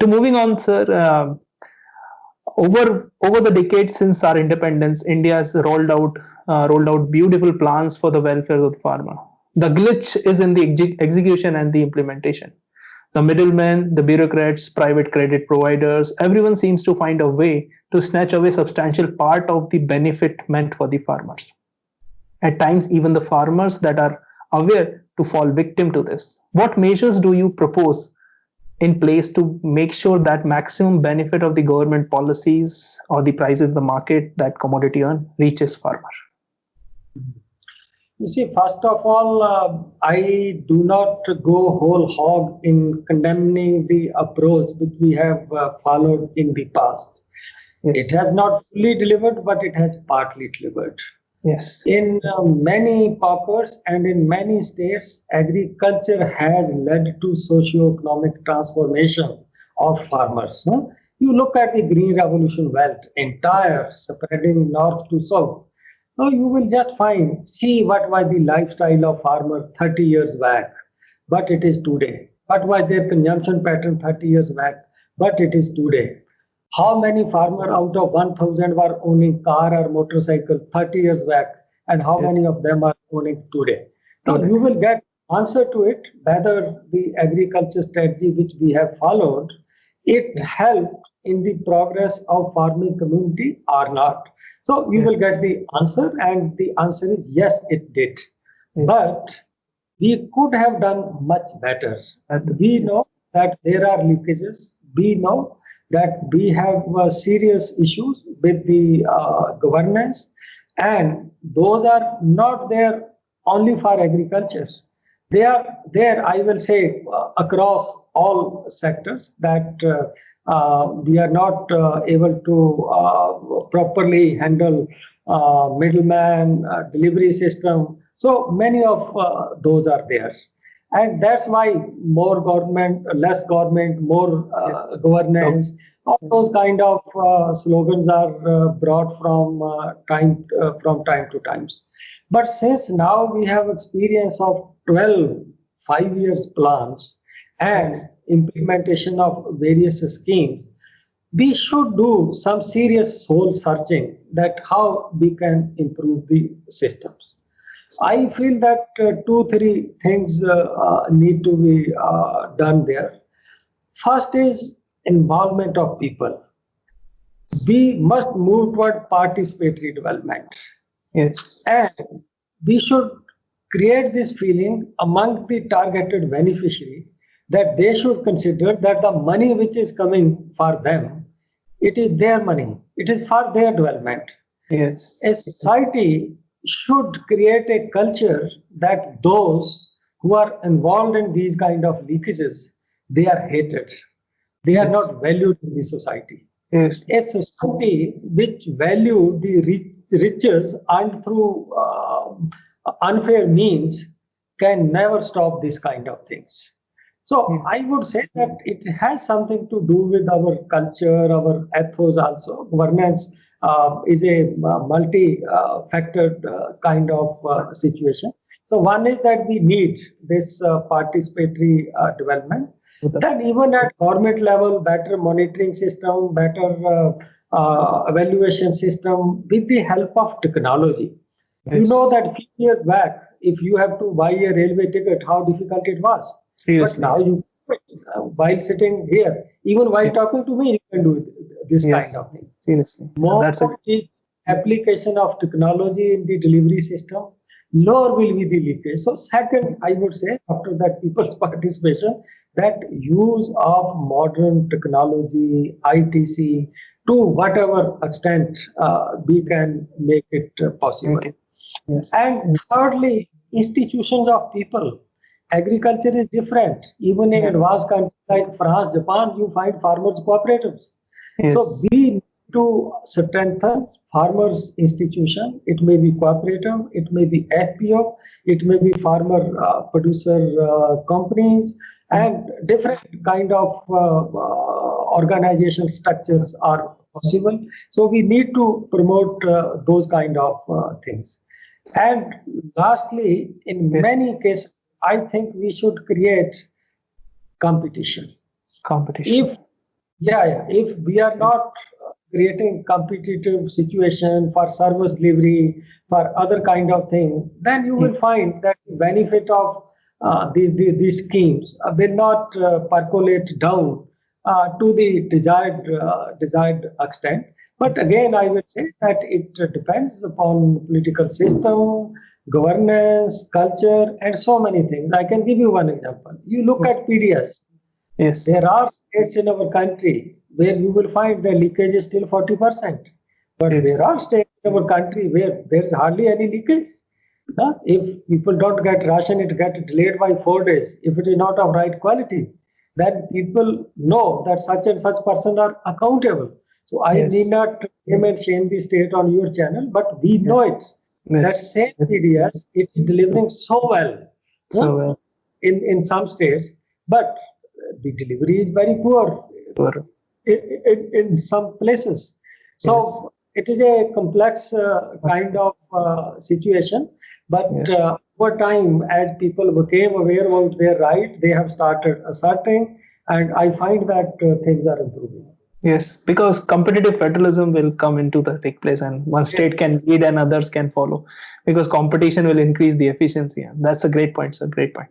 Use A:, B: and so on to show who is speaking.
A: To moving on, sir, over the decades since our independence, India has rolled out beautiful plans for the welfare of the farmer. The glitch is in the execution and the implementation. The middlemen, the bureaucrats, private credit providers, everyone seems to find a way to snatch away substantial part of the benefit meant for the farmers. At times, even the farmers that are aware to fall victim to this. What measures do you propose in place to make sure that maximum benefit of the government policies or the prices in the market that commodity earn reaches farmer?
B: You see, first of all, I do not go whole hog in condemning the approach which we have followed in the past.
A: Yes.
B: It has not fully delivered, but it has partly delivered.
A: Yes.
B: In many pockets and in many states, agriculture has led to socio-economic transformation of farmers. You look at the Green Revolution belt, entire spreading north to south. So you will just see what was the lifestyle of farmer 30 years back, but it is today. What was their consumption pattern 30 years back, but it is today. How many farmers out of 1,000 were owning car or motorcycle 30 years back, and how many of them are owning today? Now you will get answer to it whether the agriculture strategy which we have followed, it helped in the progress of farming community or not. So you will get the answer, and the answer is yes, it did. But we could have done much better. We know that there are leakages. We know that we have serious issues with the governance, and those are not there only for agriculture. They are there, I will say, across all sectors, that we are not able to properly handle middleman, delivery system. So many of those are there. And that's why more government, less government, more governance, all those kind of slogans are brought from time to times. But since now we have experience of 12 5 years plans and implementation of various schemes, we should do some serious soul searching that how we can improve the systems. I feel that 2 3 things need to be done there. First is involvement of people. We must move toward participatory development.
A: Yes.
B: And we should create this feeling among the targeted beneficiary that they should consider that the money which is coming for them, it is their money. It is for their development.
A: Yes.
B: A society should create a culture that those who are involved in these kind of leakages, they are hated. They are not valued in the society.
A: Yes.
B: A society which value the riches earned through unfair means can never stop this kind of things. So I would say that it has something to do with our culture, our ethos also. Governance is a multi-factored kind of situation. So one is that we need this participatory development. Then even at government level, better monitoring system, better evaluation system with the help of technology. You know that few years back, if you have to buy a railway ticket, how difficult it was.
A: Seriously.
B: But now you, while sitting here, even while talking to me, you can do this kind of thing.
A: Seriously.
B: More is application of technology in the delivery system, lower will be the leakage. So second, I would say, after that people's participation, that use of modern technology, ITC, to whatever extent we can make it possible.
A: Okay. Yes.
B: And thirdly, institutions of people. Agriculture is different. Even in advanced countries like France, Japan, you find farmers cooperatives.
A: Yes.
B: So we need to strengthen farmers institution. It may be cooperative, it may be FPO, it may be farmer producer companies, and different kind of organization structures are possible. So we need to promote those kind of things. And lastly, in many cases, I think we should create competition.
A: Competition.
B: Yeah. If we are not creating competitive situation for service delivery, for other kind of thing, then you will find that the benefit of these schemes will not percolate down to the desired extent. But again, I would say that it depends upon political system, governance, culture, and so many things. I can give you one example. You look
A: Yes.
B: at PDS.
A: Yes.
B: There are states in our country where you will find the leakage is still 40%. But
A: Yes.
B: there are states in our country where there is hardly any leakage. If people don't get ration, it gets delayed by 4 days. If it is not of right quality, then people know that such and such person are accountable. So I need
A: Yes.
B: not name and shame the state on your channel, but we
A: Yes.
B: know it. That
A: Yes.
B: same areas, it is delivering so well. huh,
A: So
B: in some states, but the delivery is very poor
A: for
B: in some places.
A: yes.
B: So it is a complex kind of situation. But
A: Yes.
B: over time, as people became aware about their right, they have started asserting, and I find that things are improving.
A: Yes, because competitive federalism will come into the take place, and one state
B: Yes.
A: can lead and others can follow, because competition will increase the efficiency. And that's a great point, sir. Great point.